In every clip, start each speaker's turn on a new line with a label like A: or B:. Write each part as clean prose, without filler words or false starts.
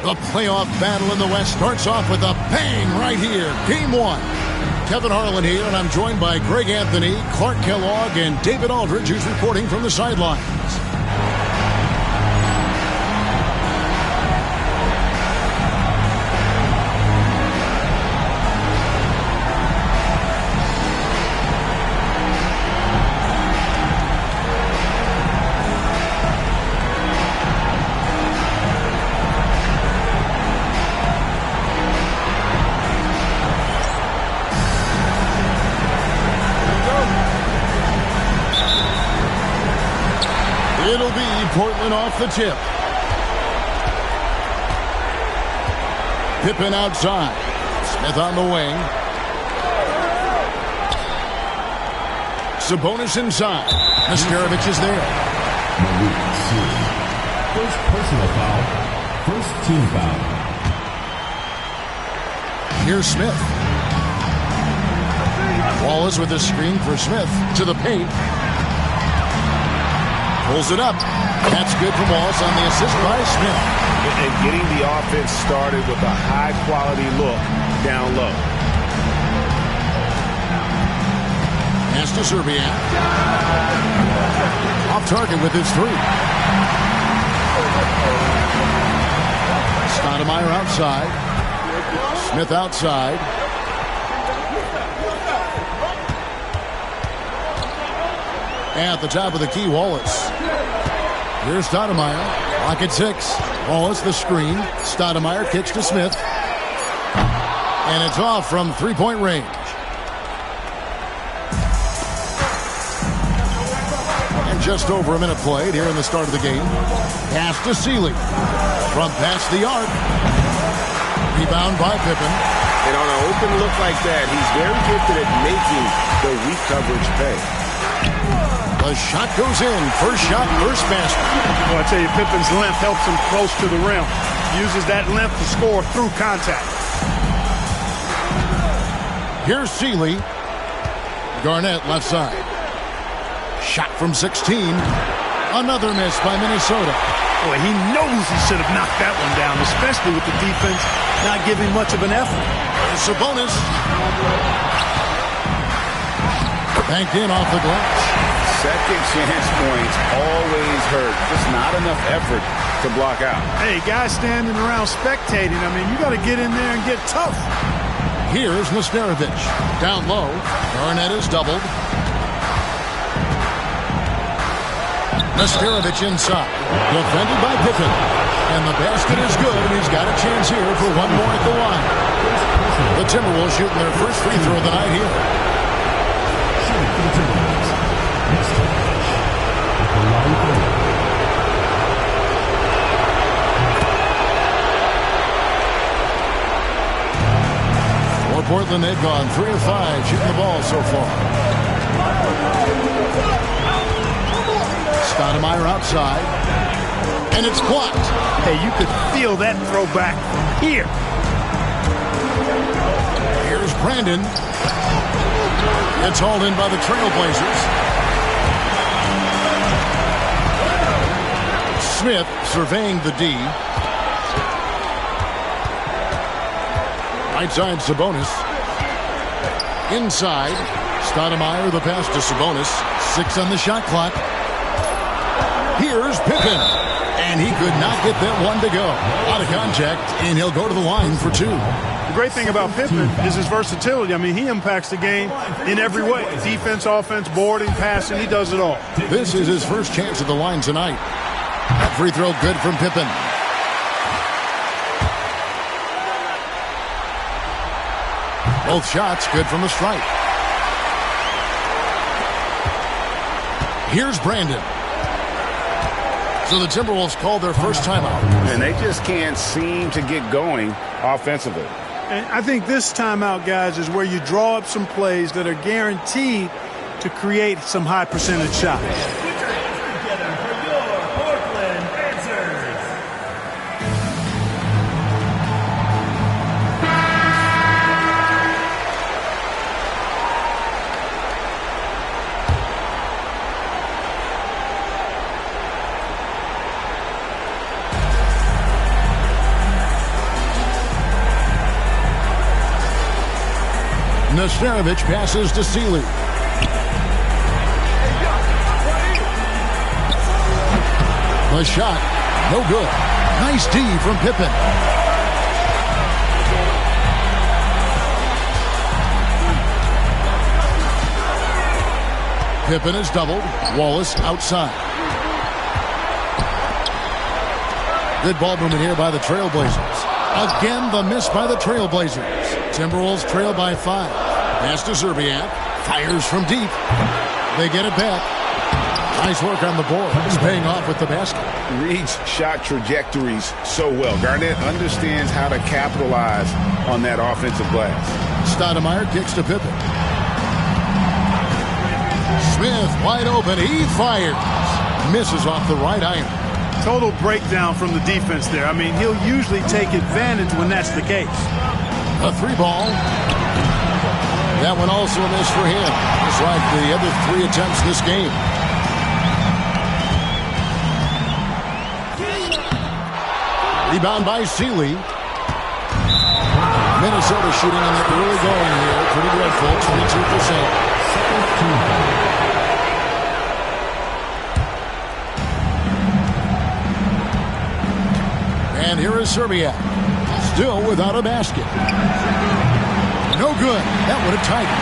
A: The playoff battle in the West starts off with a bang right here. Game 1. Kevin Harlan here, and I'm joined by Greg Anthony, Clark Kellogg, and David Aldridge, who's reporting from the sidelines. It'll be Portland off the tip. Pippen outside. Smith on the wing. Sabonis inside. Nesterovic is there.
B: First personal foul. First team foul.
A: Here's Smith. Wallace with a screen for Smith to the paint. Pulls it up. That's good from Wallace on the assist by Smith.
C: And getting the offense started with a high-quality look down low.
A: Pass to Serbian. Off target with his three. Stoudemire outside. Smith outside. At the top of the key, Wallace. Here's Stoudemire. Lock at 6. Wallace the screen. Stoudemire kicks to Smith. And it's off from three-point range. And just over a minute played here in the start of the game. Pass to Sealy. From past the arc. Rebound by Pippen.
C: And on an open look like that, he's very gifted at making the weak coverage pay.
A: The shot goes in. First shot, first basket.
D: Well, I tell you, Pippen's length helps him close to the rim. Uses that length to score through contact.
A: Here's Sealy. Garnett left side. Shot from 16. Another miss by Minnesota.
D: Boy, he knows he should have knocked that one down, especially with the defense not giving much of an effort.
A: Sabonis. Banked in off the glass.
C: Second chance points always hurt. Just not enough effort to block out.
D: Hey, guys standing around spectating. I mean, you got to get in there and get tough.
A: Here's Nesterovic. Down low. Garnett is doubled. Nesterovic inside. Defended by Pippen. And the basket is good, and he's got a chance here for one more at the line. The Timberwolves shooting their first free throw of the night here. For Portland, they've gone 3 of 5 shooting the ball so far. Stoudemire outside. And it's blocked.
D: Hey, you could feel that throwback from here.
A: Here's Brandon. It's hauled in by the Trailblazers. Smith surveying the D. Right side, Sabonis. Inside, Stoudemire, the pass to Sabonis. 6 on the shot clock. Here's Pippen. And he could not get that one to go. Out of contact, and he'll go to the line for 2.
D: The great thing about Pippen is his versatility. I mean, he impacts the game in every way. Defense, offense, boarding, passing, he does it all.
A: This is his first chance at the line tonight. That free throw good from Pippen. Both shots good from the stripe. Here's Brandon. So the Timberwolves called their first timeout.
C: And they just can't seem to get going offensively.
D: And I think this timeout, guys, is where you draw up some plays that are guaranteed to create some high percentage shots.
A: Nesterovich passes to Seeley. The shot, no good. Nice D from Pippen. Pippen is doubled. Wallace outside. Good ball movement here by the Trailblazers. Again, the miss by the Trailblazers. Timberwolves trail by 5. Pass to Zerbiak. Fires from deep. They get it back. Nice work on the board. He's paying off with the basket.
C: Reads shot trajectories so well. Garnett understands how to capitalize on that offensive glass.
A: Stoudemire kicks to Pippen. Smith wide open. He fires. Misses off the right iron.
D: Total breakdown from the defense there. I mean, he'll usually take advantage when that's the case.
A: A 3-ball. That one also a miss for him. Just like the other 3 attempts this game. Rebound by Seeley. Minnesota shooting in the early going here. Pretty good, folks. 22%. And here is Zerbiak. Still without a basket. No good. That would have tied it.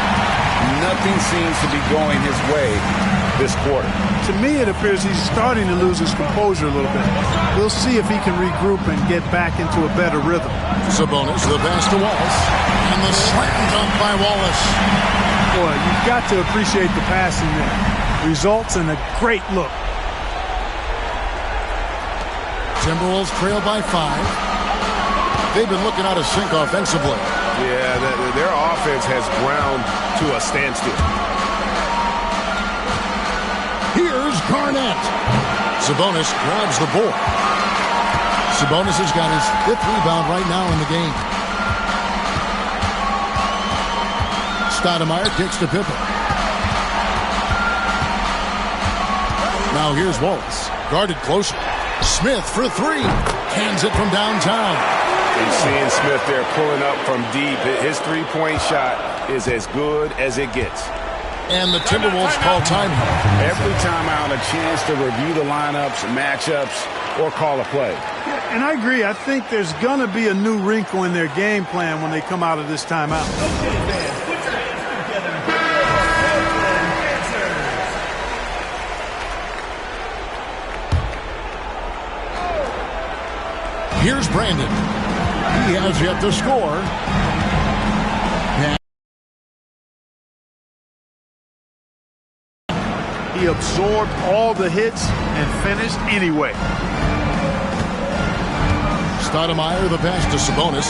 C: Nothing seems to be going his way this quarter.
D: To me, it appears he's starting to lose his composure a little bit. We'll see if he can regroup and get back into a better rhythm.
A: Sabonis, the pass to Wallace. And the slam dunk by Wallace.
D: Boy, you've got to appreciate the passing there. Results in a great look.
A: Timberwolves trail by 5. They've been looking out of sync offensively.
C: Yeah, their offense has ground to a standstill.
A: Here's Garnett. Sabonis grabs the board. Sabonis has got his 5th rebound right now in the game. Stoudemire kicks to Pippen. Now here's Wallace. Guarded closer. Smith for 3. Hands it from downtown.
C: And seeing Smith there pulling up from deep. His three-point shot is as good as it gets.
A: And the Timberwolves call timeout.
C: Every timeout, a chance to review the lineups, matchups, or call a play.
D: And I agree. I think there's going to be a new wrinkle in their game plan when they come out of this timeout.
A: Here's Brandon. He has yet to score.
D: He absorbed all the hits and finished anyway.
A: Stoudemire, the pass to Sabonis.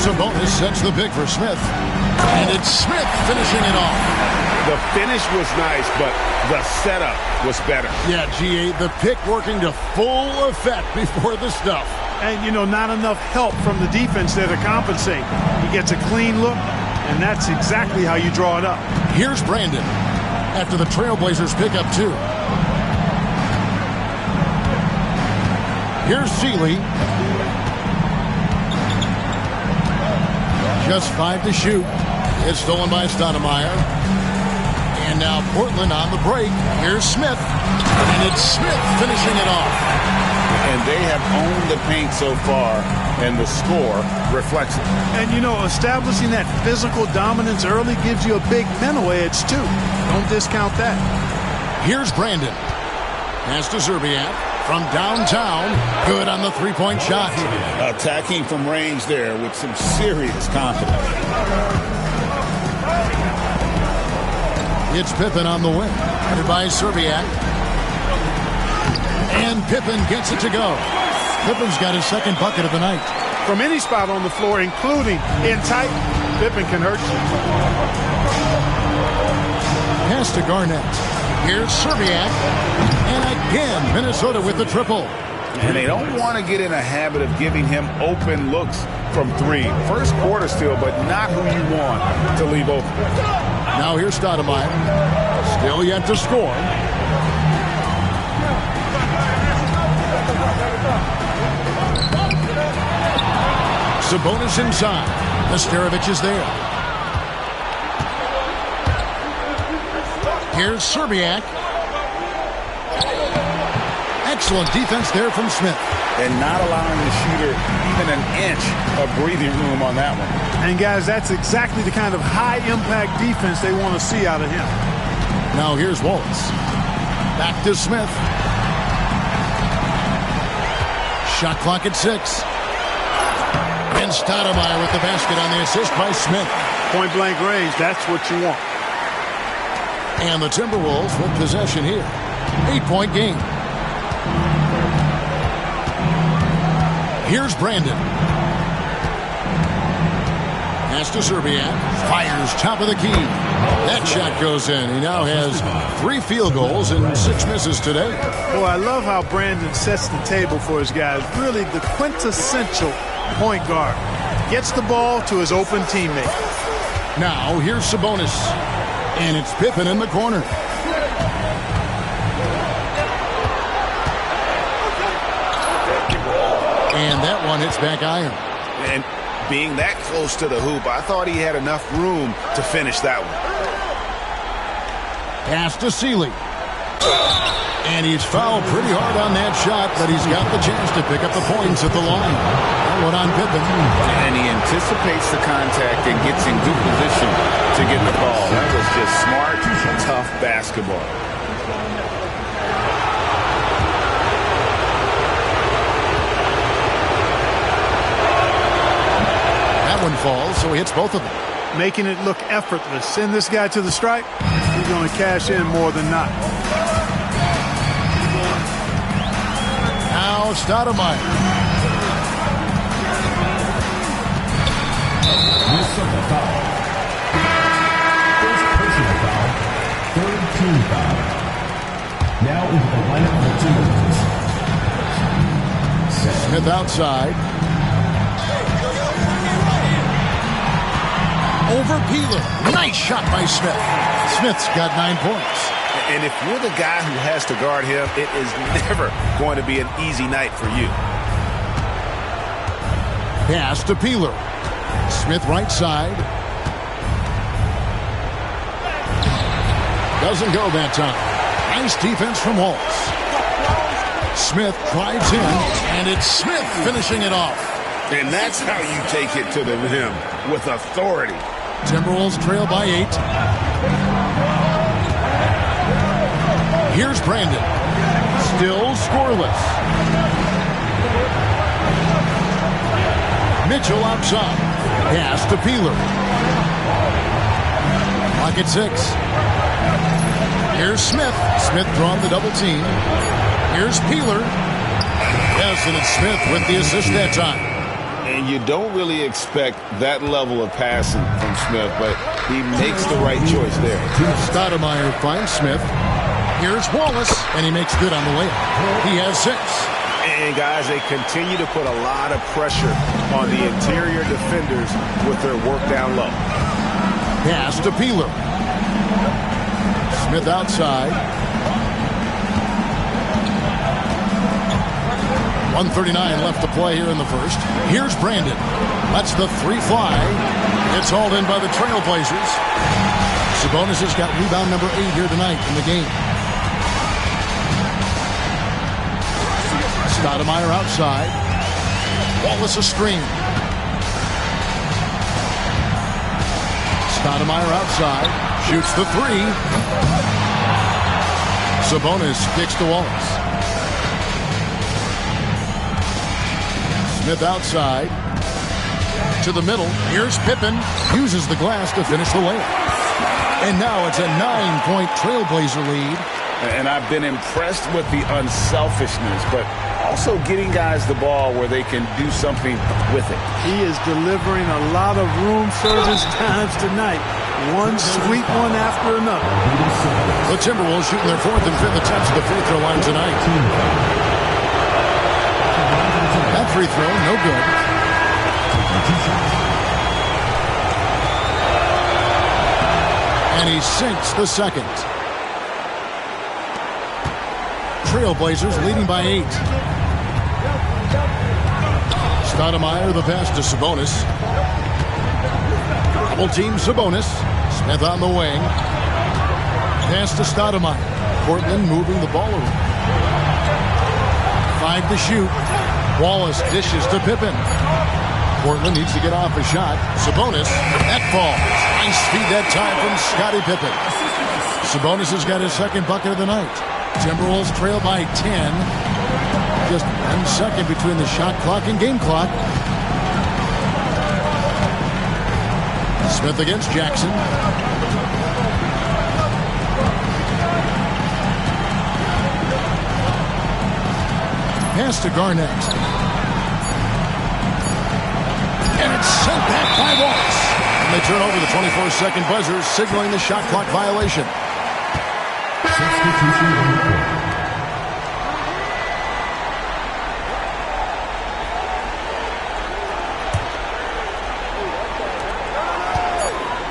A: Sabonis sets the pick for Smith. And it's Smith finishing it off.
C: The finish was nice, but the setup was better.
A: Yeah, G8, the pick working to full effect before the stuff.
D: And, you know, not enough help from the defense there to compensate. He gets a clean look, and that's exactly how you draw it up.
A: Here's Brandon after the Trailblazers pick up 2. Here's Seeley. Just 5 to shoot. It's stolen by Stoudemire. And now Portland on the break. Here's Smith. And it's Smith finishing it off.
C: And they have owned the paint so far, and the score reflects it.
D: And, you know, establishing that physical dominance early gives you a big mental edge, too. Don't discount that.
A: Here's Brandon. Pass to Zerbiak from downtown. Good on the 3-point shot.
C: Attacking from range there with some serious confidence.
A: It's Pippen on the wing. Headed by Zerbiak. And Pippen gets it to go. Pippen's got his 2nd bucket of the night.
D: From any spot on the floor, including in tight, Pippen can hurt you.
A: Pass to Garnett. Here's Zerbiak. And again, Minnesota with the triple.
C: And they don't want to get in a habit of giving him open looks from 3. First quarter still, but not who you want to leave open.
A: Now here's Stoudemire. Still yet to score. Sabonis inside. Nesterovic is there. Here's Serbiak. Excellent defense there from Smith.
C: And not allowing the shooter even an inch of breathing room on that one.
D: And, guys, that's exactly the kind of high-impact defense they want to see out of him.
A: Now here's Wallace. Back to Smith. Shot clock at 6. And Stoudemire with the basket on the assist by Smith.
D: Point-blank range, that's what you want.
A: And the Timberwolves with possession here. 8-point game. Here's Brandon. Pass to Serbiak. Fires top of the key. That shot goes in. He now has 3 field goals and 6 misses today.
D: Boy, I love how Brandon sets the table for his guys. Really the quintessential point guard. Gets the ball to his open teammate.
A: Now here's Sabonis. And it's Pippen in the corner. And that one hits back iron.
C: And being that close to the hoop, I thought he had enough room to finish that one.
A: Pass to Sealy. And he's fouled pretty hard on that shot, but he's got the chance to pick up the points at the line. That one on Pippen.
C: And he anticipates the contact and gets in good position to get the ball. That was just smart, tough basketball.
A: One falls, so he hits both of them.
D: Making it look effortless. Send this guy to the stripe, he's going to cash in more than not.
A: Now Stoudemire.
B: Minnesota foul. First personal foul. Third team foul. Now into the lineup for the Timberwolves.
A: Smith outside. Over Peeler. Nice shot by Smith. Smith's got 9 points.
C: And if you're the guy who has to guard him, it is never going to be an easy night for you.
A: Pass to Peeler. Smith right side. Doesn't go that time. Nice defense from Waltz. Smith drives in, and it's Smith finishing it off.
C: And that's how you take it to the rim, with authority.
A: Timberwolves trail by 8. Here's Brandon. Still scoreless. Mitchell outside. Pass to Peeler. Clock at 6. Here's Smith. Smith drawn the double team. Here's Peeler. Yes, and it's Smith with the assist that time.
C: And you don't really expect that level of passing from Smith, but he makes the right choice there.
A: Stoudemire finds Smith. Here's Wallace, and he makes good on the layup. He has 6.
C: And, guys, they continue to put a lot of pressure on the interior defenders with their work down low.
A: Pass to Peeler. Smith outside. 1:39 left to play here in the first. Here's Brandon. That's the 3 fly. It's hauled in by the Trailblazers. Sabonis has got rebound number 8 here tonight in the game. Stoudemire outside. Wallace a screen. Stoudemire outside. Shoots the 3. Sabonis kicks to Wallace. Smith outside. To the middle. Here's Pippen. Uses the glass to finish the layup. And now it's a 9-point Trailblazer lead.
C: And I've been impressed with the unselfishness, but also getting guys the ball where they can do something with it.
D: He is delivering a lot of room service times tonight. One sweet one after another.
A: The Timberwolves shooting their 4th and 5th attempts at the free throw line tonight. That free throw, no good. And he sinks the second. Trailblazers leading by 8. Stoudemire the pass to Sabonis. Double team Sabonis. Smith on the wing. Pass to Stoudemire. Portland moving the ball around. 5 to shoot. Wallace dishes to Pippen. Portland needs to get off a shot. Sabonis. That falls. Nice feed that time from Scottie Pippen. Sabonis has got his second bucket of the night. Timberwolves trail by 10. Just 1 second between the shot clock and game clock. Smith against Jackson. Pass to Garnett. And it's sent back by Wallace. And they turn over the 24-second buzzer, signaling the shot clock violation.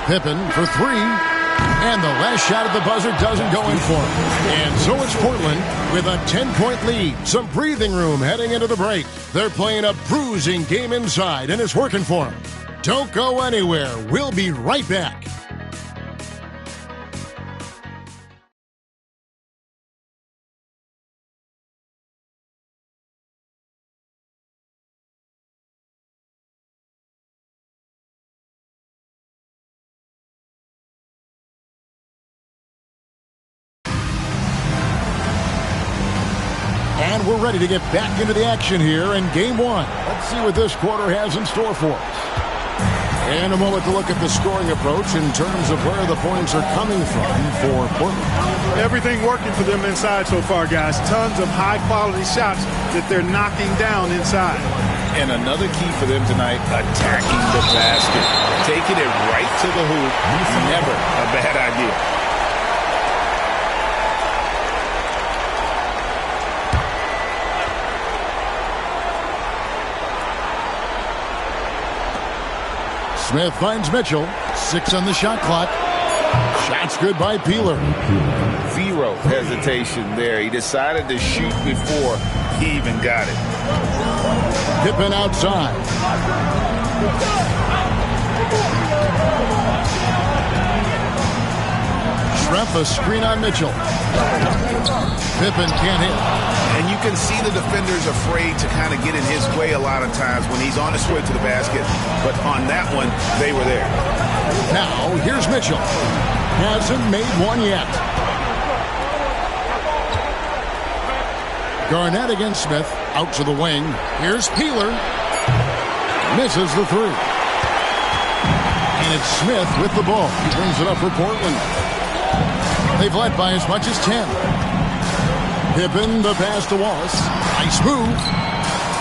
A: Pippen for 3. And the last shot at the buzzer doesn't go in for him. And so it's Portland with a 10-point lead. Some breathing room heading into the break. They're playing a bruising game inside, and it's working for them. Don't go anywhere. We'll be right back. And we're ready to get back into the action here in Game 1. Let's see what this quarter has in store for us. And a moment to look at the scoring approach in terms of where the points are coming from for Portland.
D: Everything working for them inside so far, guys. Tons of high-quality shots that they're knocking down inside.
C: And another key for them tonight, attacking the basket. Taking it right to the hoop. Never a bad idea.
A: Smith finds Mitchell. 6 on the shot clock. Shot's good by Peeler.
C: Zero hesitation there. He decided to shoot before he even got it.
A: Pippen outside. Schrempf a screen on Mitchell. Pippen can't hit.
C: And you can see the defenders afraid to kind of get in his way a lot of times when he's on his way to the basket. But on that one, they were there.
A: Now, here's Mitchell. Hasn't made one yet. Garnett against Smith. Out to the wing. Here's Peeler. Misses the 3. And it's Smith with the ball. He brings it up for Portland. They've led by as much as 10. Pippen, the pass to Wallace. Nice move.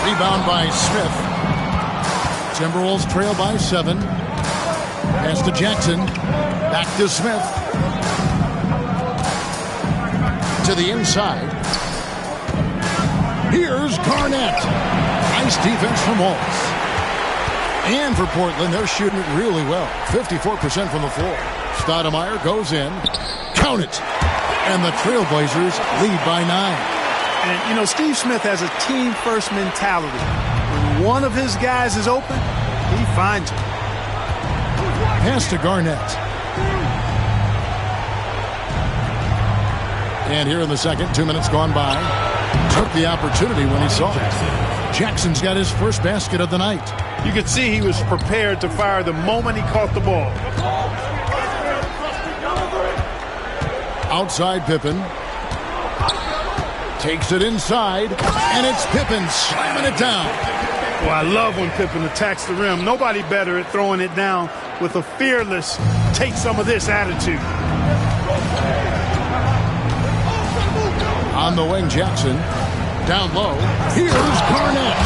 A: Rebound by Smith. Timberwolves trail by 7. Pass to Jackson. Back to Smith. To the inside. Here's Garnett. Nice defense from Wallace. And for Portland, they're shooting it really well. 54% from the floor. Stoudemire goes in. Count it. And the Trailblazers lead by 9.
D: And, you know, Steve Smith has a team-first mentality. When one of his guys is open, he finds it.
A: Pass to Garnett. And here in the second, 2 minutes gone by. Took the opportunity when he saw it. Jackson's got his first basket of the night.
D: You could see he was prepared to fire the moment he caught the ball.
A: Outside Pippen. Takes it inside. And it's Pippen slamming it down.
D: Well, I love when Pippen attacks the rim. Nobody better at throwing it down with a fearless, take some of this attitude.
A: On the wing, Jackson. Down low. Here's Garnett.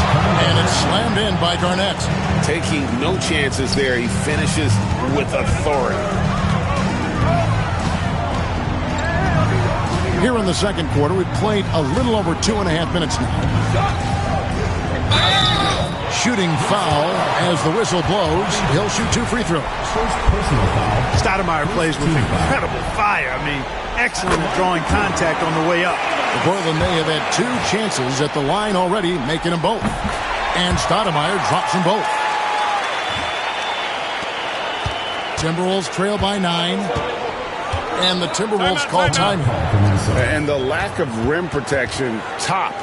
A: And it's slammed in by Garnett.
C: Taking no chances there. He finishes with authority.
A: Here in the second quarter, we've played a little over 2.5 minutes now. Shooting foul as the whistle blows. He'll shoot 2 free throws.
D: Stoudemire plays with incredible fire. I mean, excellent at drawing contact on the way up.
A: Portland may have had 2 chances at the line already, making them both. And Stoudemire drops them both. Timberwolves trail by 9. And the Timberwolves call timeout.
C: And the lack of rim protection, top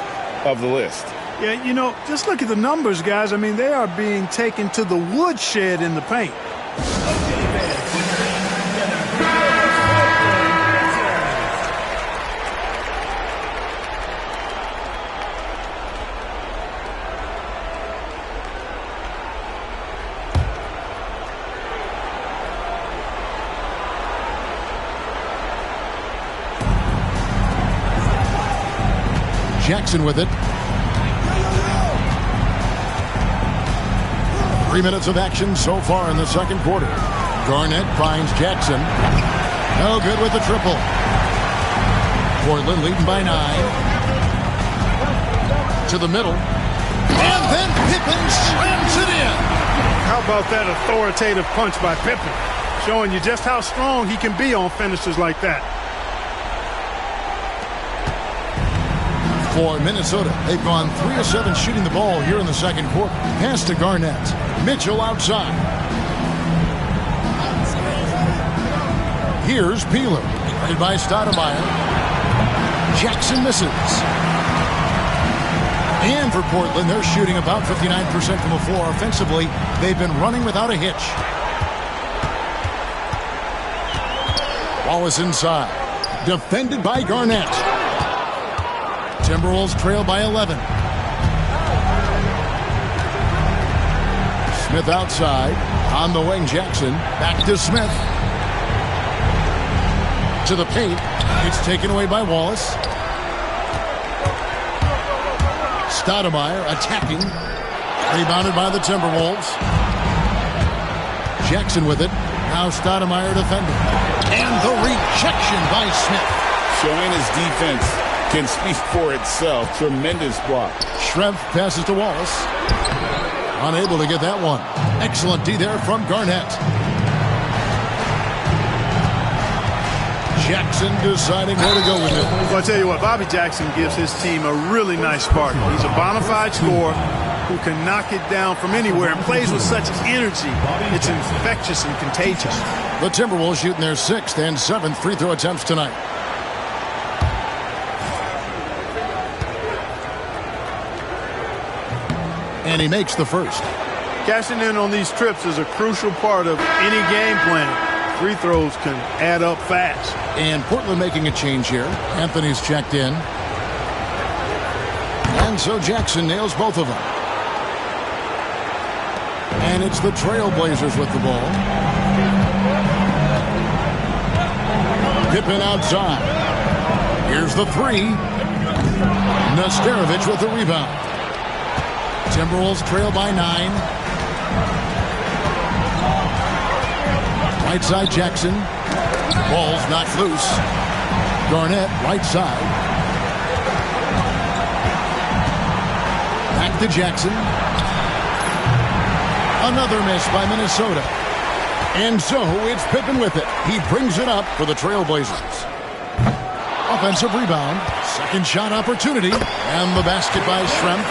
C: of the list.
D: Yeah, you know, just look at the numbers, guys. I mean, they are being taken to the woodshed in the paint.
A: Jackson with it. 3 minutes of action so far in the second quarter. Garnett finds Jackson. No good with the triple. Portland leading by 9. To the middle. And then Pippen slams it in.
D: How about that authoritative punch by Pippen? Showing you just how strong he can be on finishes like that.
A: For Minnesota, they've gone 3 of 7 shooting the ball here in the second quarter. Pass to Garnett. Mitchell outside. Here's Peeler. Guarded by Stoudemire. Jackson misses. And for Portland, they're shooting about 59% from the floor. Offensively, they've been running without a hitch. Wallace inside. Defended by Garnett. Timberwolves trail by 11. Smith outside. On the wing, Jackson. Back to Smith. To the paint. It's taken away by Wallace. Stoudemire attacking. Rebounded by the Timberwolves. Jackson with it. Now Stoudemire defending. And the rejection by Smith.
C: Showing his defense can speak for itself. Tremendous block.
A: Schrempf passes to Wallace. Unable to get that one. Excellent D there from Garnett. Jackson deciding where to go with it.
D: Well, I tell you what, Bobby Jackson gives his team a really nice spark. He's a bona fide scorer who can knock it down from anywhere and plays with such energy. It's infectious and contagious.
A: The Timberwolves shooting their 6th and 7th free throw attempts tonight. And he makes the first.
D: Cashing in on these trips is a crucial part of any game plan. Free throws can add up fast.
A: And Portland making a change here. Anthony's checked in. And so Jackson nails both of them. And it's the Trailblazers with the ball. Pippen outside. Here's the 3. Nesterovic with the rebound. Timberwolves trail by 9. Right side Jackson. Ball's not loose. Garnett right side. Back to Jackson. Another miss by Minnesota. And so it's Pippen with it. He brings it up for the Trailblazers. Offensive rebound. Second shot opportunity. And the basket by Schrempf.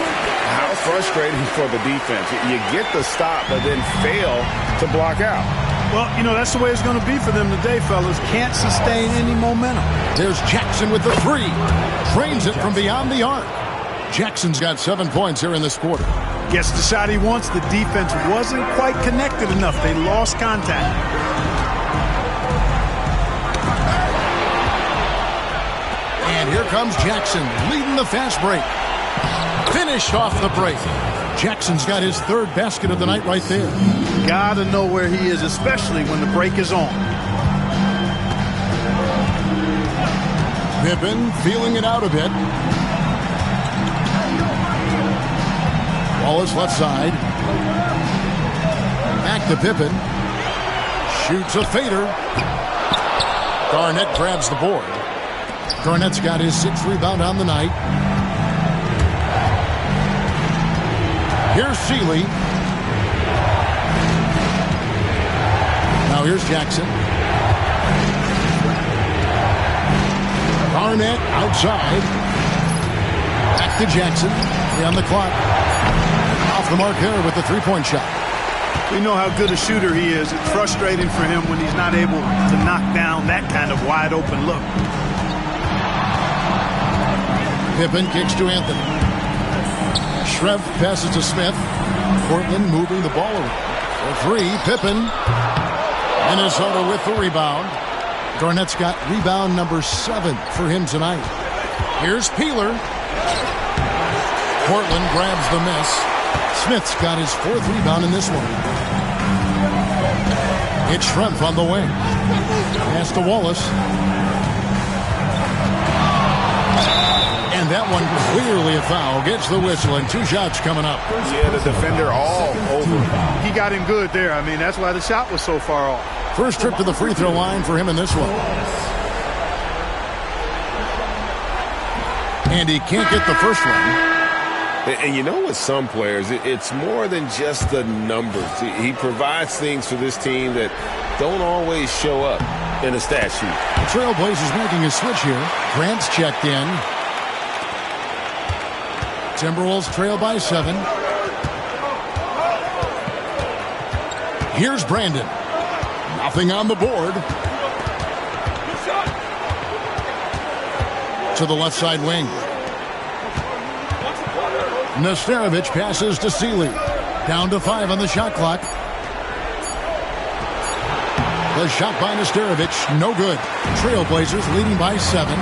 C: How frustrating for the defense. You get the stop, but then fail to block out.
D: Well, you know, that's the way it's going to be for them today, fellas. Can't sustain any momentum.
A: There's Jackson with the 3. Trains it from beyond the arc. Jackson's got 7 points here in this quarter.
D: Gets the shot he wants. The defense wasn't quite connected enough. They lost contact.
A: And here comes Jackson leading the fast break. Finished off the break. Jackson's got his 3rd basket of the night right there.
D: Gotta know where he is, especially when the break is on.
A: Pippen feeling it out a bit. Wallace left side. Back to Pippen. Shoots a fader. Garnett grabs the board. Garnett's got his 6th rebound on the night. Here's Seeley. Now here's Jackson. Garnett outside. Back to Jackson. 3 on the clock. Off the mark there with the 3-point shot.
D: We know how good a shooter he is. It's frustrating for him when he's not able to knock down that kind of wide open look.
A: Pippen kicks to Anthony. Schrempf passes to Smith. Portland moving the ball around. For three, Pippen. Minnesota with the rebound. Garnett's got rebound number 7 for him tonight. Here's Peeler. Portland grabs the miss. Smith's got his 4th rebound in this one. It's Schrempf on the wing. Pass to Wallace. And that one clearly a foul. Gets the whistle and 2 shots coming up.
C: Yeah, the defender all over.
D: He got him good there. I mean, that's why the shot was so far off.
A: First trip to the free throw line for him in this one. And he can't get the first one.
E: And you know, with some players, it's more than just the numbers. He provides things for this team that don't always show up in a stat sheet.
A: The Trailblazers making a switch here. Grant's checked in. Timberwolves trail by 7. Here's Brandon. Nothing on the board. To the left side wing. Nesterovic passes to Sealy. Down to 5 on the shot clock. The shot by Nesterovic, no good. Trailblazers leading by 7.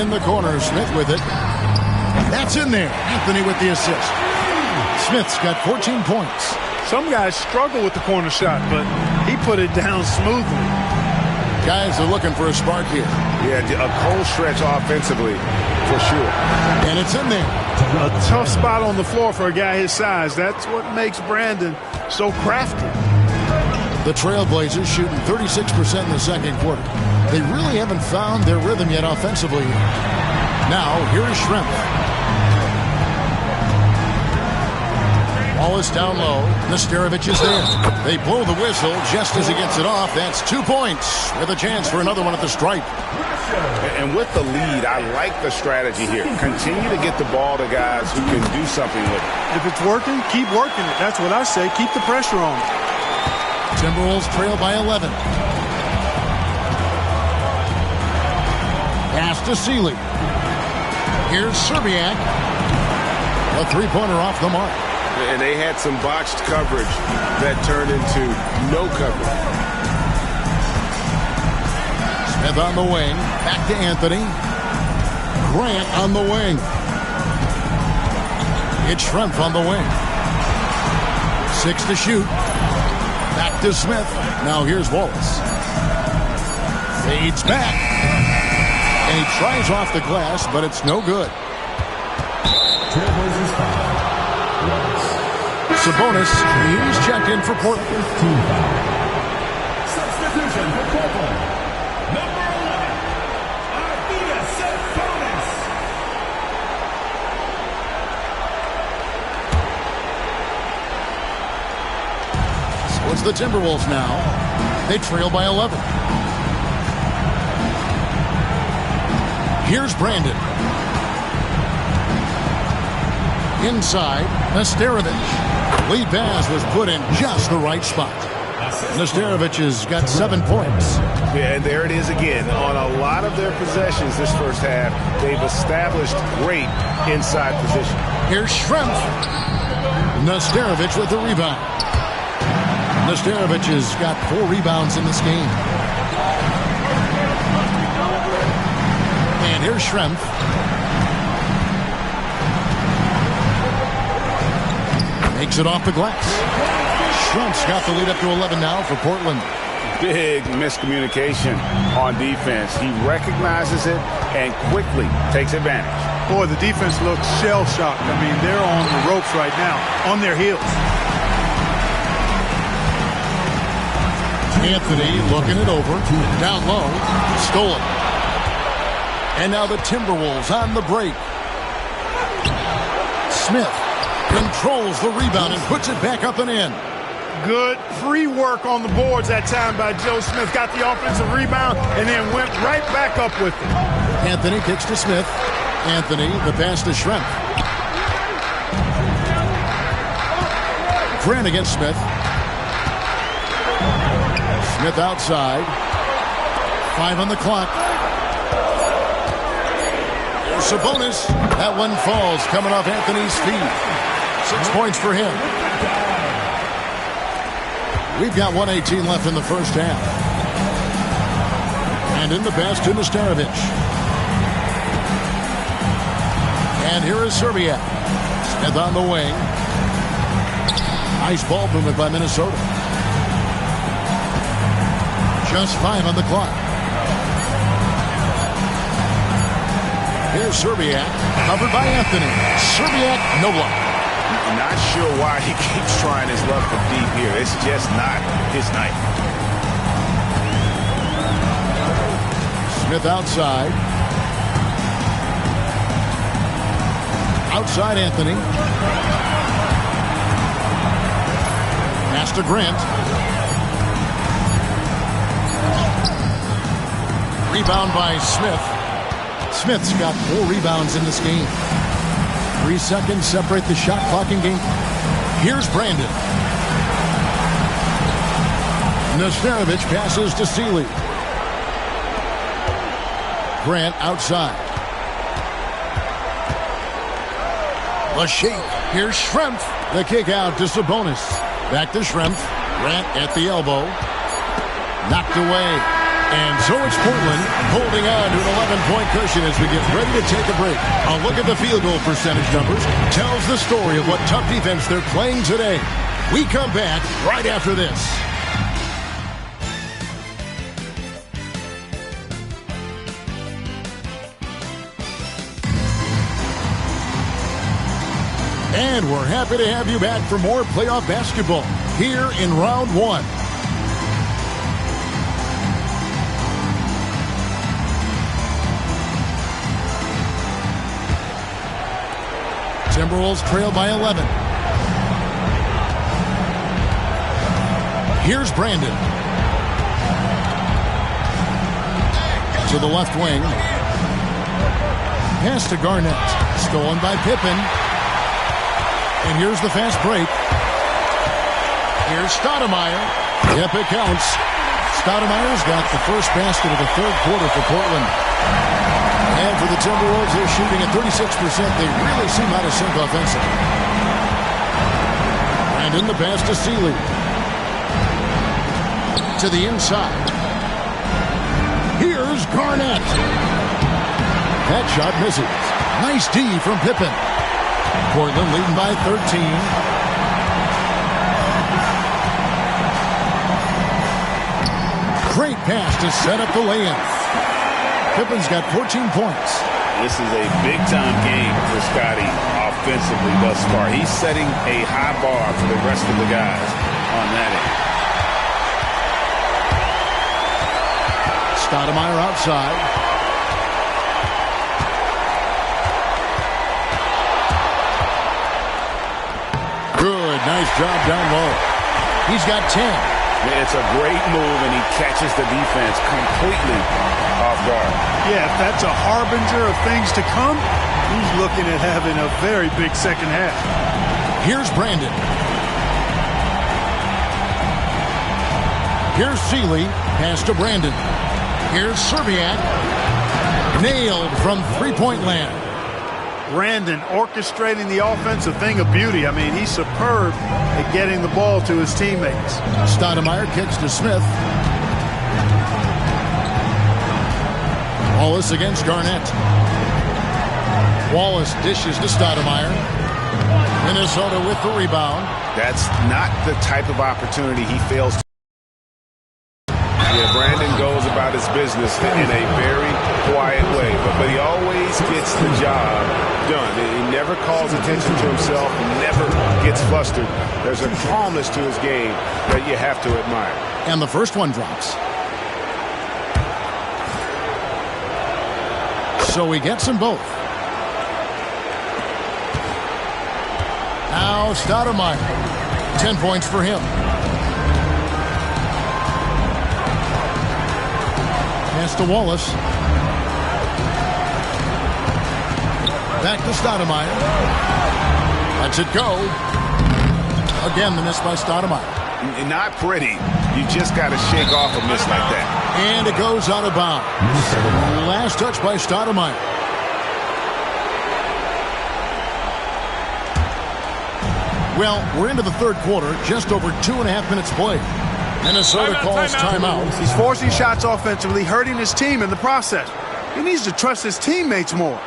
A: In the corner, Smith with it. That's in there. Anthony with the assist. Smith's got 14 points.
D: Some guys struggle with the corner shot, but he put it down smoothly.
A: Guys are looking for a spark here.
C: Yeah, a cold stretch offensively, for sure.
A: And it's in there.
D: A tough spot on the floor for a guy his size. That's what makes Brandon so crafty.
A: The Trailblazers shooting 36% in the second quarter. They really haven't found their rhythm yet offensively. Now, here is Schrempf. Wallace down low. Nesterovic is there. They blow the whistle just as he gets it off. That's 2 points with a chance for another one at the stripe.
C: And with the lead, I like the strategy here. Continue to get the ball to guys who can do something with it.
D: If it's working, keep working it. That's what I say. Keep the pressure on.
A: Timberwolves trail by 11. Pass to Sealy. Here's Serbiak. A three-pointer off the mark.
E: And they had some botched coverage that turned into no coverage.
A: Smith on the wing. Back to Anthony. Grant on the wing. It's Schrempf on the wing. 6 to shoot. Back to Smith. Now here's Wallace. Fades back. And he tries off the glass, but it's no good. Sabonis, he's checked in for Portland.
B: Substitution for Portland. Number 11, Arvydas Sabonis.
A: So it's the Timberwolves now. They trail by 11. Here's Brandon. Inside, Nesterovic. Lead pass was put in just the right spot. Nesterovic has got 7 points.
C: Yeah, and there it is again. On a lot of their possessions this first half, they've established great inside position.
A: Here's Schrempf. Nesterovic with the rebound. Nesterovic has got 4 rebounds in this game. And here's Schrempf. Makes it off the glass. Schrempf's got the lead up to 11 now for Portland.
C: Big miscommunication on defense. He recognizes it and quickly takes advantage.
D: Boy, the defense looks shell-shocked. I mean, they're on the ropes right now, on their heels.
A: Anthony looking it over. Down low. Stolen. And now the Timberwolves on the break. Smith controls the rebound and puts it back up and in.
D: Good free work on the boards that time by Joe Smith. Got the offensive rebound and then went right back up with it.
A: Anthony kicks to Smith. Anthony, the pass to Schrempf. Grant against Smith. Smith outside. 5 on the clock. There's Sabonis. That one falls, coming off Anthony's feet. 6 points for him. We've got 1:18 left in the first half. And in the pass to Nesterovic. And here is Serbia. Smith on the wing. Nice ball movement by Minnesota. Just 5 on the clock. Here's Serbiak, covered by Anthony. Serbiak, no block.
C: Not sure why he keeps trying his luck from deep here. It's just not his night.
A: Smith outside. Outside Anthony. Pass to Grant. Rebound by Smith. Smith's got 4 rebounds in this game. 3 seconds separate the shot clock and game. Here's Brandon. Nesterovic passes to Sealy. Grant outside. The shake. Here's Schrempf. The kick out to Sabonis. Back to Schrempf. Grant at the elbow. Knocked away. And so it's Portland holding on to an 11-point cushion as we get ready to take a break. A look at the field goal percentage numbers tells the story of what tough defense they're playing today. We come back right after this. And we're happy to have you back for more playoff basketball here in round 1. Timberwolves trail by 11. Here's Brandon. To the left wing. Pass to Garnett. Stolen by Pippen. And here's the fast break. Here's Stoudemire. Yep, it counts. Stoudemire's got the first basket of the third quarter for Portland. And for the Timberwolves, they're shooting at 36%. They really seem out of sync offensively. And in the pass to Sealy. To the inside. Here's Garnett. That shot misses. Nice D from Pippen. Portland leading by 13. Great pass to set up the lay-in. Pippen's got 14 points.
C: This is a big-time game for Scotty offensively thus far. He's setting a high bar for the rest of the guys on that end.
A: Stoudemire outside. Good, nice job down low. He's got 10.
C: It's a great move, and he catches the defense completely off guard.
D: Yeah, if that's a harbinger of things to come, he's looking at having a very big second half.
A: Here's Brandon. Here's Sealy. Pass to Brandon. Here's Serbiak. Nailed from three-point land.
D: Brandon orchestrating the offense, a thing of beauty. I mean, he's superb at getting the ball to his teammates.
A: Stoudemire kicks to Smith. Wallace against Garnett. Wallace dishes to Stoudemire. Minnesota with the rebound.
C: That's not the type of opportunity he fails to. Yeah, Brandon goes about his business in a very quiet way, but he always gets the job done. He never calls attention to himself, never gets flustered. There's a calmness to his game that you have to admire.
A: And the first one drops. So he gets them both. Now Stoudemire. 10 points for him. Pass to Wallace. Back to Stoudemire. Lets it go. Again, the miss by Stoudemire.
C: Not pretty. You just got to shake off a miss like that.
A: And it goes out of bounds. Last touch by Stoudemire. Well, we're into the third quarter, just over 2.5 minutes played. Minnesota calls timeout.
D: He's forcing shots offensively, hurting his team in the process. He needs to trust his teammates more.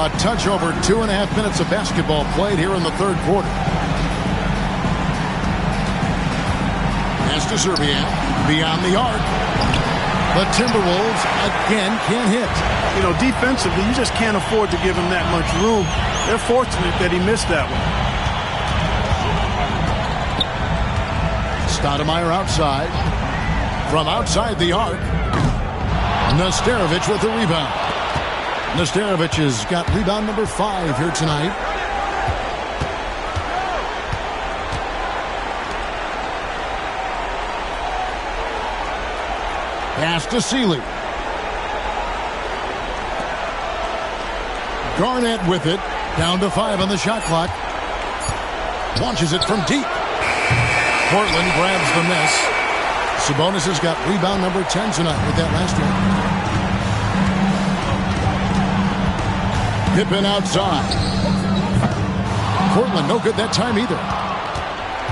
A: A touch over 2.5 minutes of basketball played here in the third quarter. Pass to Szczerbiak, beyond the arc. The Timberwolves again can't hit.
D: You know, defensively, you just can't afford to give him that much room. They're fortunate that he missed that one.
A: Stoudemire outside. From outside the arc. Nesterovic with the rebound. Nesterovic has got rebound number 5 here tonight. Pass to Sealy. Garnett with it. Down to 5 on the shot clock. Launches it from deep. Portland grabs the miss. Sabonis has got rebound number 10 tonight with that last one. Pippen outside. Portland no good that time either.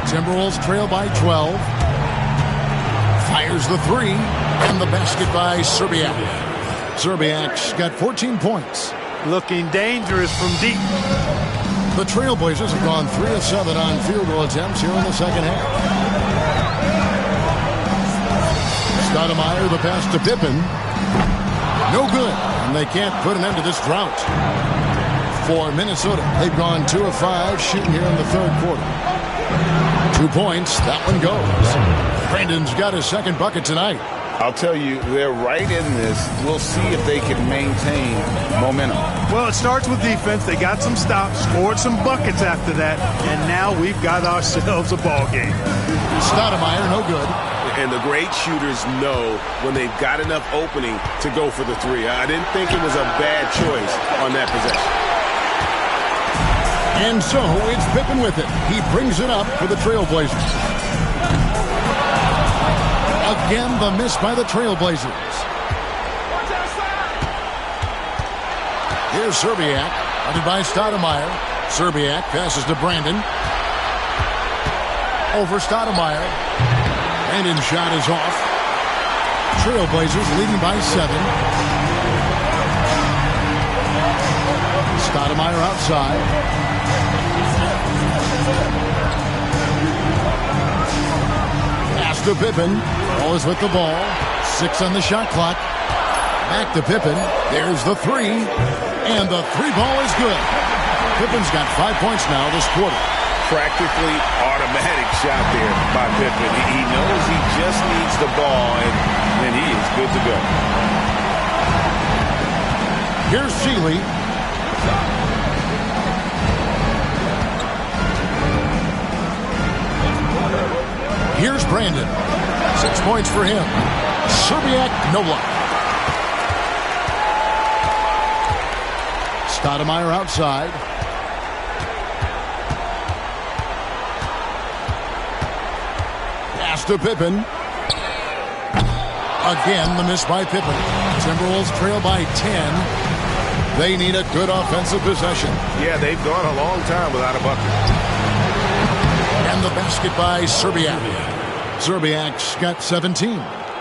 A: Timberwolves trail by 12. Fires the 3. And the basket by Szczerbiak. Szczerbiak's got 14 points.
D: Looking dangerous from deep.
A: The Trailblazers have gone 3 of 7 on field goal attempts here in the second half. Stoudemire, the pass to Pippen. No good. And they can't put an end to this drought. For Minnesota, they've gone 2 of 5 shooting here in the third quarter. 2 points. That one goes. Brandon's got his second bucket tonight.
C: I'll tell you, they're right in this. We'll see if they can maintain momentum.
D: Well, it starts with defense. They got some stops, scored some buckets after that, and now we've got ourselves a ball game.
A: Stoudemire, no good.
E: And the great shooters know when they've got enough opening to go for the 3. I didn't think it was a bad choice on that possession.
A: And so it's Pippen with it. He brings it up for the Trailblazers. Again, the miss by the Trailblazers. Here's Szczerbiak, hunted by Stoudemire. Szczerbiak passes to Brandon. Over Stoudemire. Brandon's shot is off. Trailblazers leading by 7. Stoudemire outside. Pass to Pippen. Ball is with the ball. 6 on the shot clock. Back to Pippen. There's the 3. And the 3 ball is good. Pippen's got 5 points now this quarter.
C: Practically automatic shot there by Pippen. He knows he just needs the ball, and then he is good to go.
A: Here's Sealy. Here's Brandon. 6 points for him. Szczerbiak, no luck. Stoudemire outside. Pass to Pippen. Again, the miss by Pippen. Timberwolves trail by 10. They need a good offensive possession.
C: Yeah, they've gone a long time without a bucket.
A: And the basket by Szczerbiak. Szczerbiak's got 17.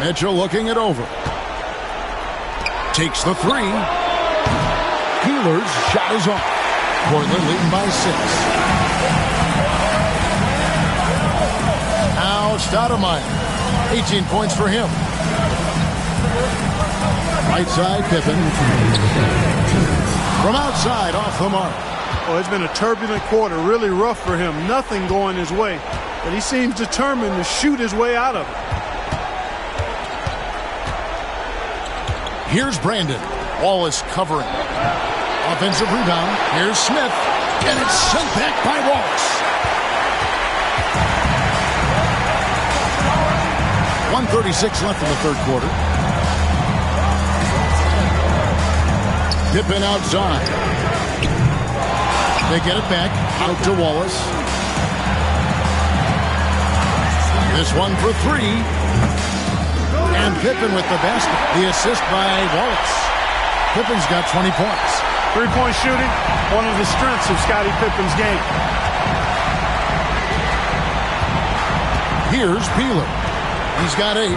A: Mitchell looking it over. Takes the three. Peeler's shot is off. Portland leading by 6. Now Stoudemire. 18 points for him. Right side, Pippen. From outside, off the mark.
D: Oh, it's been a turbulent quarter, really rough for him. Nothing going his way. But he seems determined to shoot his way out of it.
A: Here's Brandon. Wallace covering. Offensive rebound. Here's Smith. And it's sent back by Wallace. 1:36 left in the third quarter. Pippen outside. They get it back. Out to Wallace. This one for 3. And Pippen with the basket. The assist by Wallace. Pippen's got 20 points.
D: Three-point shooting, one of the strengths of Scottie Pippen's game.
A: Here's Peeler. He's got 8.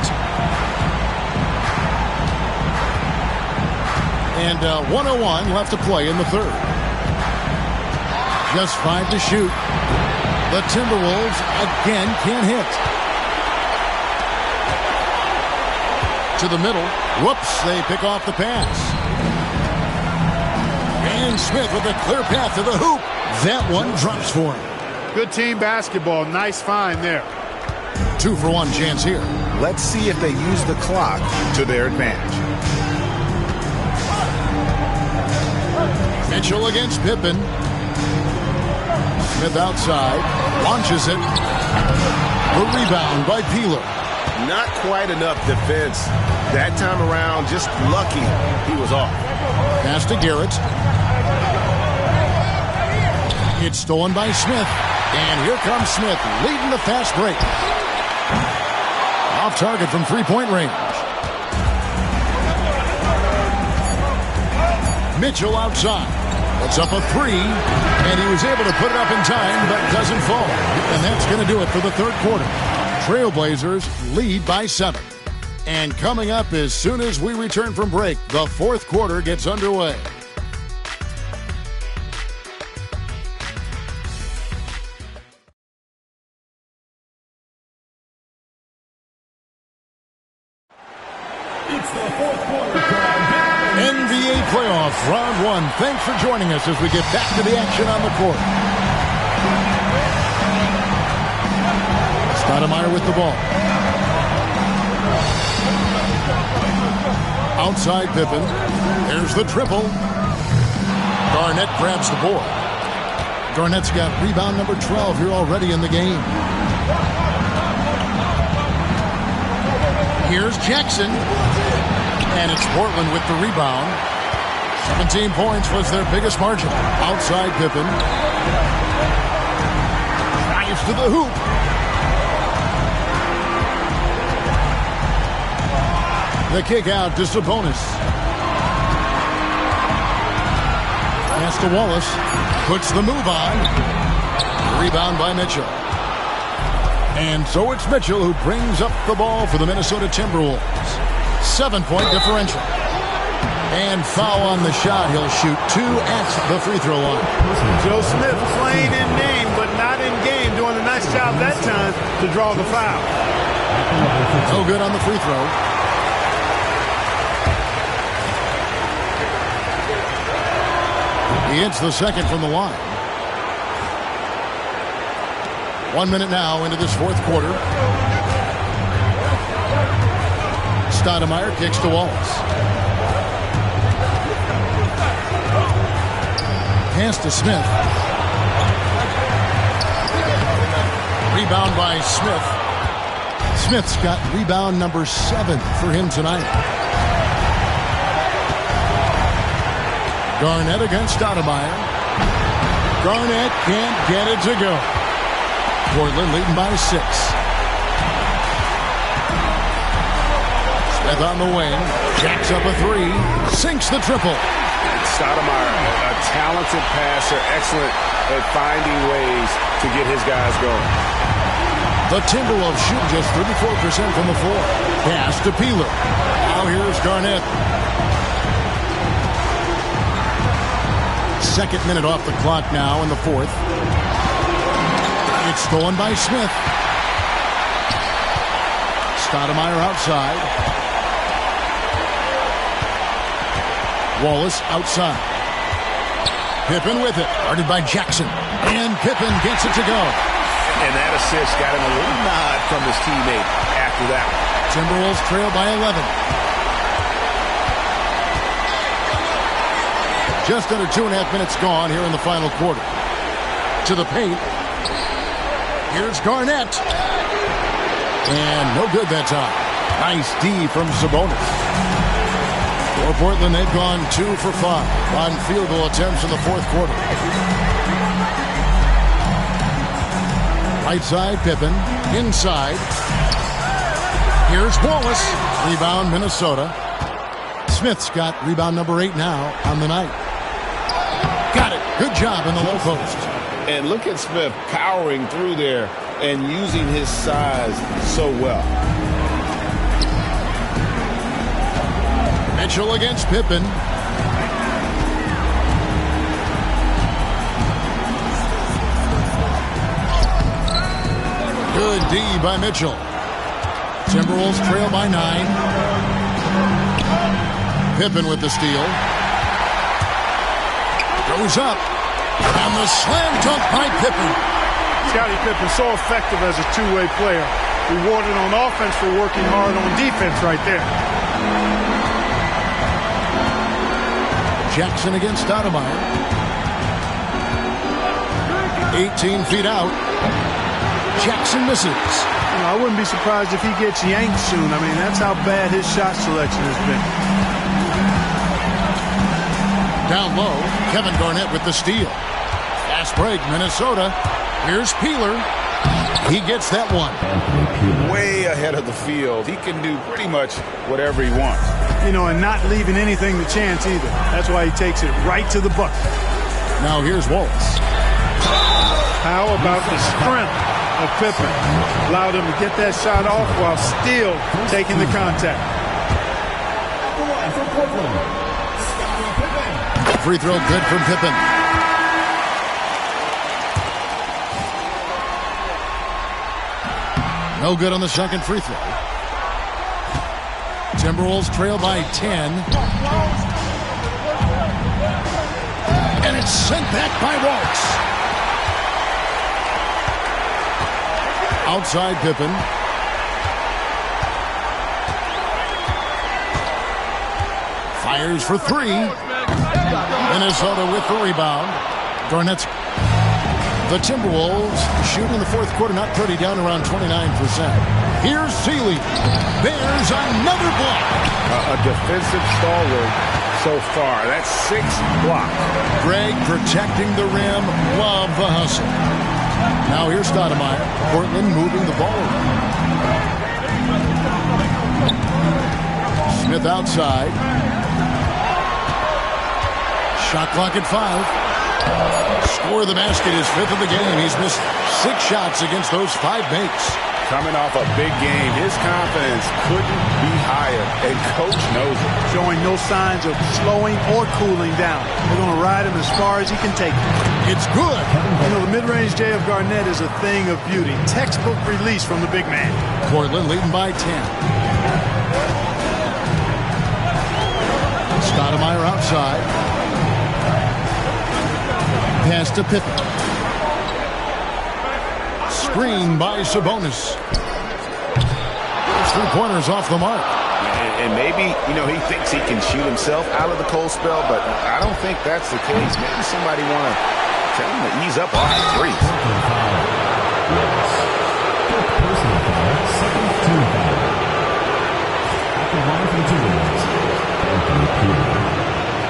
A: And 1:01 left to play in the third. Just 5 to shoot. The Timberwolves again can't hit. To the middle. Whoops, they pick off the pass. And Smith with a clear path to the hoop. That one drops for him.
D: Good team basketball. Nice find there.
A: 2-for-1 chance here.
C: Let's see if they use the clock to their advantage.
A: Mitchell against Pippen. Smith outside. Launches it. The rebound by Peeler.
E: Not quite enough defense. That time around, just lucky he was off.
A: Pass to Garrett. It's stolen by Smith. And here comes Smith leading the fast break. Off target from three-point range. Mitchell outside. It's up a 3. And he was able to put it up in time, but doesn't fall. And that's going to do it for the third quarter. Trailblazers lead by 7. And coming up as soon as we return from break, the fourth quarter gets underway.
B: It's the fourth quarter.
A: NBA playoffs, round 1. Thanks for joining us as we get back to the action on the court. Stoudemire with the ball. Outside Pippen. There's the triple. Garnett grabs the board. Garnett's got rebound number 12 here already in the game. Here's Jackson. And it's Portland with the rebound. 17 points was their biggest margin. Outside Pippen. Drives to the hoop. The kick out to Sabonis. Pass to Wallace. Puts the move on. Rebound by Mitchell. And so it's Mitchell who brings up the ball for the Minnesota Timberwolves. 7-point differential. And foul on the shot. He'll shoot 2 at the free throw line.
D: Joe Smith playing in name, but not in game. Doing a nice job that time to draw the foul.
A: No good on the free throw. He hits the second from the line. 1 minute now into this fourth quarter. Stoudemire kicks to Wallace. Pass to Smith. Rebound by Smith. Smith's got rebound number 7 for him tonight. Garnett against Stoudemire. Garnett can't get it to go. Portland leading by 6. Smith on the wing. Jacks up a 3. Sinks the triple.
C: Stoudemire, a talented passer, excellent at finding ways to get his guys going.
A: The Timberwolves shoot just 34% from the floor. Pass to Peeler. Now here's Garnett. Second minute off the clock now in the fourth. It's stolen by Smith. Stoudemire outside. Wallace outside. Pippen with it. Guarded by Jackson. And Pippen gets it to go.
C: And that assist got him a little nod from his teammate after that.
A: Timberwolves trail by 11. Just under 2.5 minutes gone here in the final quarter. To the paint. Here's Garnett. And no good that time. Nice D from Sabonis. For Portland, they've gone 2 for 5 on field goal attempts in the fourth quarter. Right side, Pippen. Inside. Here's Wallace. Rebound, Minnesota. Smith's got rebound number 8 now on the night. Got it. Good job in the low post.
E: And look at Smith powering through there and using his size so well.
A: Mitchell against Pippen. Good D by Mitchell. Timberwolves trail by 9. Pippen with the steal. Goes up. And the slam dunk by Pippen.
D: Scottie Pippen so effective as a two-way player. Rewarded on offense for working hard on defense right there.
A: Jackson against Stoudemire. 18 feet out. Jackson misses.
D: You know, I wouldn't be surprised if he gets yanked soon. I mean, that's how bad his shot selection has been.
A: Down low, Kevin Garnett with the steal. Fast break, Minnesota. Here's Peeler. He gets that one.
C: Way ahead of the field. He can do pretty much whatever he wants.
D: You know, and not leaving anything to chance either. That's why he takes it right to the bucket.
A: Now here's Wallace.
D: How about the strength of Pippen? Allowed him to get that shot off while still taking the contact.
A: Free throw good from Pippen. No good on the second free throw. Timberwolves trail by 10. And it's sent back by Wallace. Outside Pippen. Fires for 3. Minnesota with the rebound. Garnett's. The Timberwolves shoot in the fourth quarter, not pretty, down around 29%. Here's Seeley. There's another block.
C: A defensive stalwart so far. That's 6 blocks.
A: Greg protecting the rim. Love the hustle. Now here's Stoudemire. Portland moving the ball around. Smith outside. Shot clock at 5. Score the basket is 5th of the game. He's missed 6 shots against those 5 makes.
C: Coming off a big game, his confidence couldn't be higher, and coach knows it.
D: Showing no signs of slowing or cooling down. They're going to ride him as far as he can take it.
A: It's good.
D: You know, the mid-range J of Garnett is a thing of beauty. Textbook release from the big man.
A: Portland leading by 10. Stoudemire outside. Pass to Pippen. Screen by Sabonis. 3-pointers off the mark.
C: And maybe, you know, he thinks he can shoot himself out of the cold spell, but I don't think that's the case. Maybe somebody want to tell him to ease up off the threes.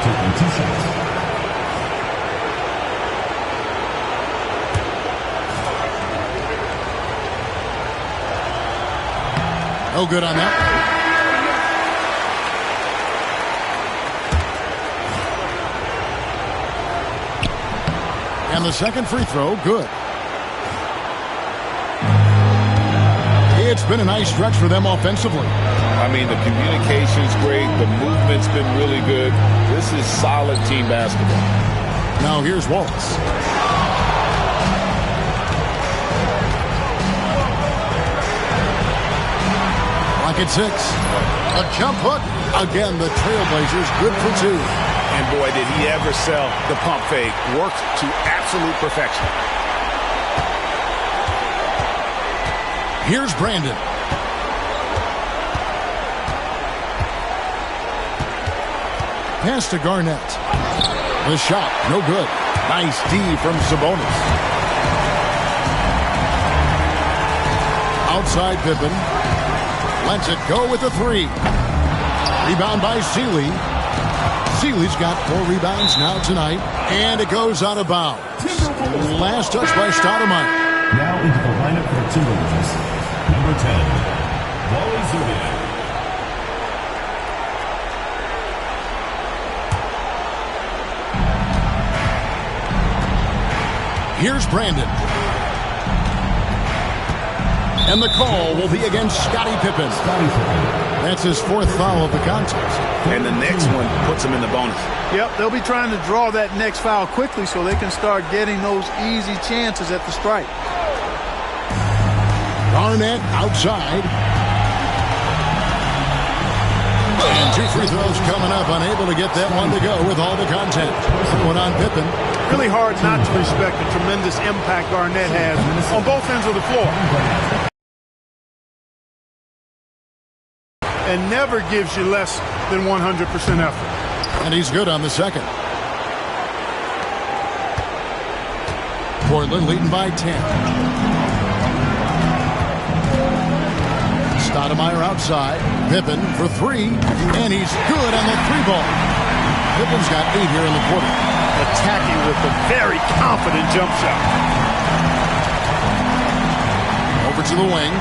B: Taking 2 shots.
A: No good on that. And the second free throw, good. been a nice stretch for them offensively.
E: I mean, the communication's great. The movement's been really good. This is solid team basketball.
A: Now here's Wallace. Rocket 6. A jump hook. Again, the Trailblazers good for 2.
C: And boy, did he ever sell the pump fake. Worked to absolute perfection.
A: Here's Brandon. Pass to Garnett. The shot, no good. Nice D from Sabonis. Outside Pippen. Lets it go with the 3. Rebound by Seeley. Seeley's got 4 rebounds now tonight. And it goes out of bounds. Last touch by Stoudemire.
B: Now into the lineup for the Timberwolves. Number 10, Wally Zubiak.
A: Here's Brandon. And the call will be against Scottie Pippen. That's his 4th foul of the contest.
C: And the next one puts him in the bonus.
D: Yep, they'll be trying to draw that next foul quickly so they can start getting those easy chances at the stripe.
A: Garnett outside. And 2 free throws coming up. Unable to get that one to go with all the contact. One on Pippen.
D: Really hard not to respect the tremendous impact Garnett has on both ends of the floor. And never gives you less than 100% effort.
A: And he's good on the second. Portland leading by 10. Stoudemire outside. Pippen for 3. And he's good on the 3-ball. Pippen's got 8 here in the quarter.
D: Attacking with a very confident jump shot.
A: Over to the wing.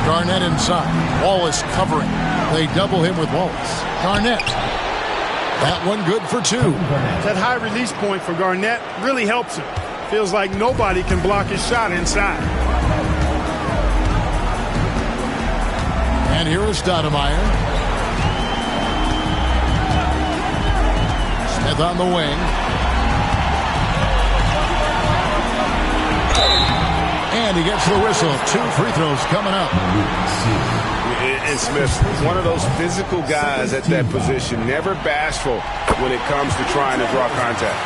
A: Garnett inside. Wallace covering. They double him with Wallace. Garnett. That one good for 2.
D: That high release point for Garnett really helps him. Feels like nobody can block his shot inside.
A: And here is Stoudemire. Smith on the wing. And he gets the whistle. 2 free throws coming up.
C: And Smith, one of those physical guys at that position, never bashful when it comes to trying to draw contact.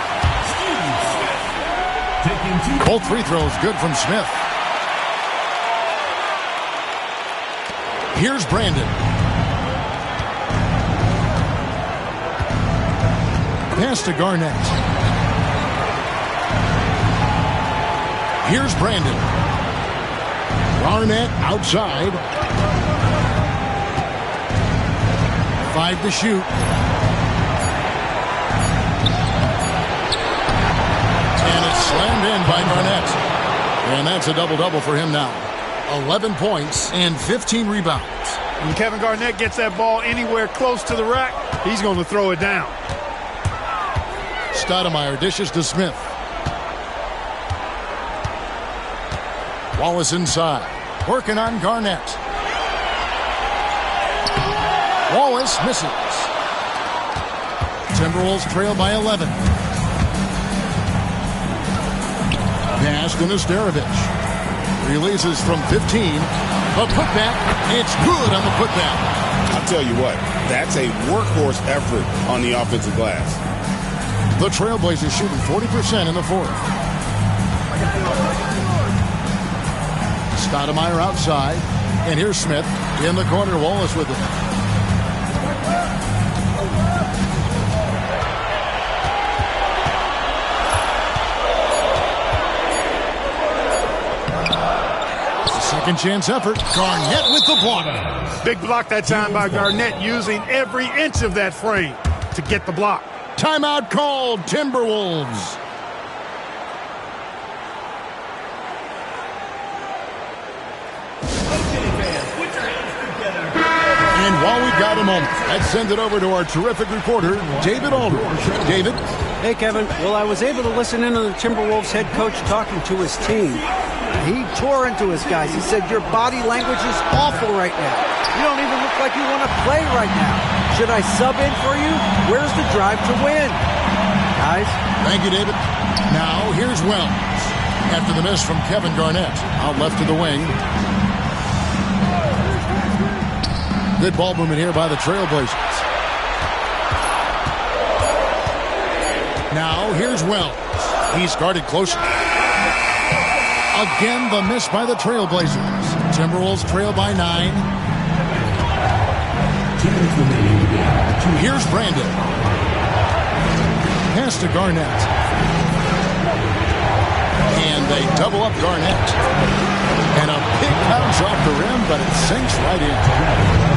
A: Both free throws good from Smith. Here's Brandon. Pass to Garnett. Here's Brandon. Garnett outside. 5 to shoot. And it's slammed in by Garnett. And that's a double-double for him now. 11 points and 15 rebounds.
D: When Kevin Garnett gets that ball anywhere close to the rack, he's going to throw it down.
A: Stoudemire dishes to Smith. Wallace inside. Working on Garnett. Wallace misses. Timberwolves trail by 11. Pass to Nesterovic. Releases from 15. A putback. It's good on the putback.
C: I'll tell you what, that's a workhorse effort on the offensive glass.
A: The Trailblazers shooting 40% in the 4th. Stoudemire outside. And here's Smith in the corner. Wallace with it. Second chance effort. Garnett with the block.
D: Big block that time by Garnett, using every inch of that frame to get the block.
A: Timeout called. Timberwolves. And while we've got a moment, let's send it over to our terrific reporter, David Aldridge. David?
F: Hey, Kevin. Well, I was able to listen in on the Timberwolves head coach talking to his team. He tore into his guys. He said, your body language is awful right now. You don't even look like you want to play right now. Should I sub in for you? Where's the drive to win? Guys?
A: Thank you, David. Now, here's Wells. After the miss from Kevin Garnett. Out left to the wing. Good ball movement here by the Trailblazers. Now, here's Wells. He's guarded closely. Again, the miss by the Trailblazers. Timberwolves trail by 9. Here's Brandon. Pass to Garnett. And they double up Garnett. And a big bounce off the rim, but it sinks right in.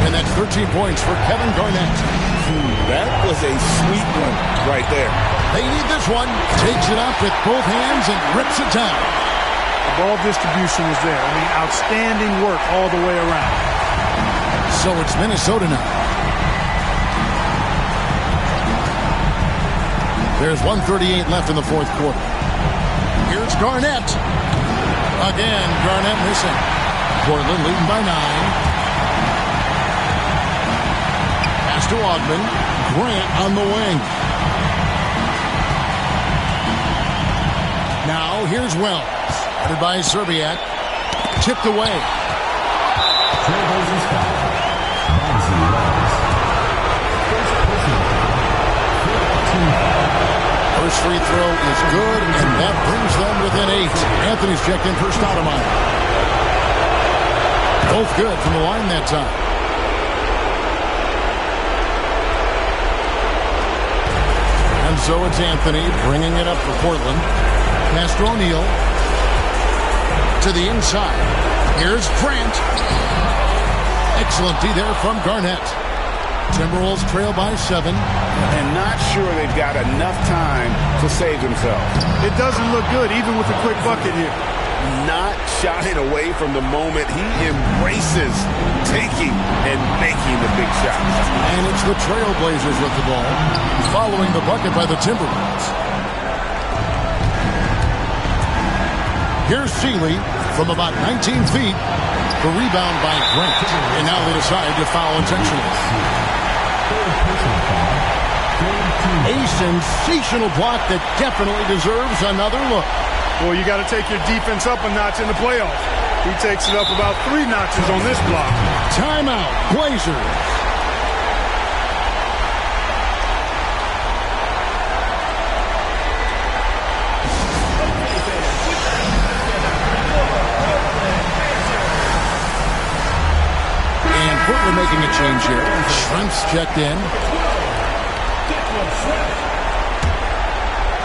A: And that's 13 points for Kevin Garnett.
E: That was a sweet one right there.
A: They need this one. Takes it up with both hands and rips it down.
D: The ball distribution was there. I mean, outstanding work all the way around.
A: So it's Minnesota now. There's 1:38 left in the fourth quarter. Here's Garnett. Again, Garnett missing. Portland leading by 9. Pass to Ogden. Grant on the wing. Now here's Wells. Headed by Serbiak. Tipped away. First free throw is good, and that brings them within 8. Anthony's checked in for Stoudemire. Both good from the line that time. And so it's Anthony bringing it up for Portland. Pass to O'Neal. To the inside. Here's Grant. Excellent D there from Garnett. Timberwolves trail by 7.
C: And not sure they've got enough time to save themselves.
D: It doesn't look good, even with a quick bucket here.
C: Not shying away from the moment. He embraces taking and making the big shots.
A: And it's the Trailblazers with the ball, following the bucket by the Timberwolves. Here's Seeley from about 19 feet. The rebound by Grant. And now they decide to foul intentionally. A sensational block that definitely deserves another look.
D: Well, you got to take your defense up a notch in the playoffs. He takes it up about 3 notches on this block.
A: Timeout, Blazers. And Portland making a change here. Shrimps checked in.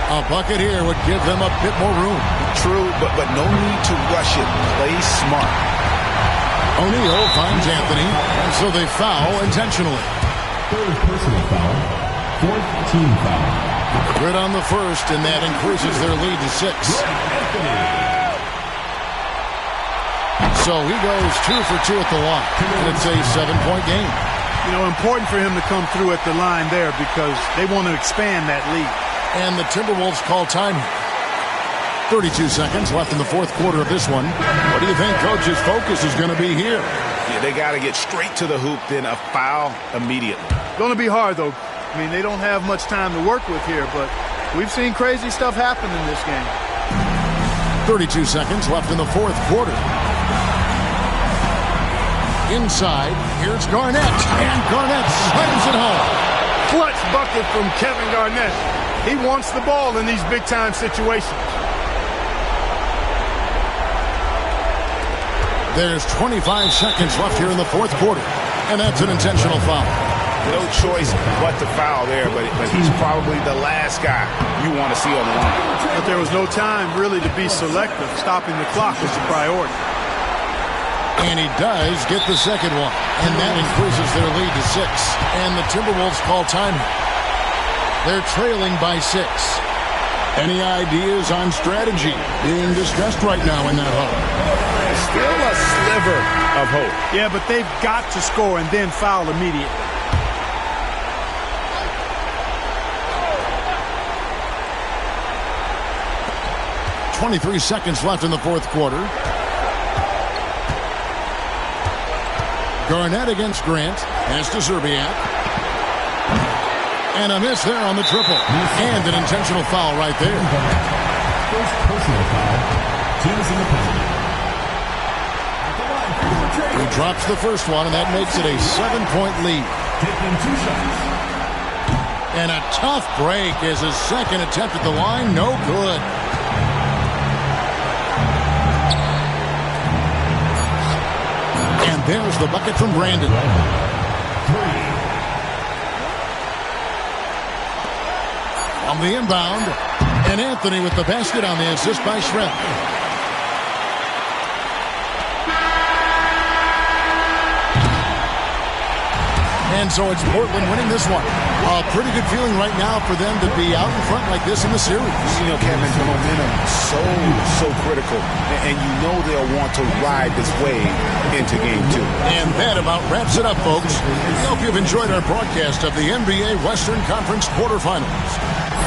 A: A bucket here would give them a bit more room.
C: True, but no need to rush it. Play smart.
A: O'Neal finds Anthony, and so they foul intentionally.
B: Third personal foul. Fourth team foul.
A: Good on the first, and that increases their lead to 6. So he goes 2 for 2 at the line, and it's a 7-point game.
D: You know, important for him to come through at the line there because they want to expand that lead.
A: And the Timberwolves call time here. 32 seconds left in the fourth quarter of this one. What do you think Coach's focus is going to be here?
C: Yeah, they got to get straight to the hoop, then a foul immediately.
D: Going to be hard, though. I mean, they don't have much time to work with here, but we've seen crazy stuff happen in this game.
A: 32 seconds left in the fourth quarter. Inside, here's Garnett, and Garnett slams it home.
D: Clutch bucket from Kevin Garnett. He wants the ball in these big-time situations.
A: There's 25 seconds left here in the fourth quarter, and that's an intentional foul.
C: No choice but to foul there, but he's probably the last guy you want to see on the line.
D: But there was no time really to be selective. Stopping the clock was the priority.
A: And he does get the second one, and that increases their lead to 6. And the Timberwolves call time. They're trailing by 6. Any ideas on strategy being discussed right now in that huddle?
C: Still a sliver of hope.
D: Yeah, but they've got to score and then foul immediately.
A: .23 seconds left in the fourth quarter. Garnett against Grant. Pass to Zerbiak. And a miss there on the triple. And an intentional foul right there.
B: First personal foul. Teams in the penalty.
A: He drops the first one, and that makes it a 7-point lead.
B: Taking 2 shots.
A: And a tough break is his second attempt at the line. No good. And there's the bucket from Brandon. On the inbound, and Anthony with the basket on the assist by Schrempf. And so it's Portland winning this one. A pretty good feeling right now for them to be out in front like this in the series.
C: You know, Kevin, the momentum so critical. And you know they'll want to ride this wave into game 2.
A: And that about wraps it up, folks. We hope you've enjoyed our broadcast of the NBA Western Conference quarterfinals.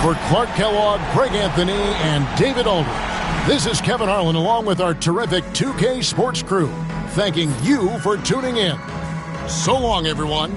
A: For Clark Kellogg, Greg Anthony, and David Aldridge, this is Kevin Harlan along with our terrific 2K Sports crew, thanking you for tuning in. So long, everyone.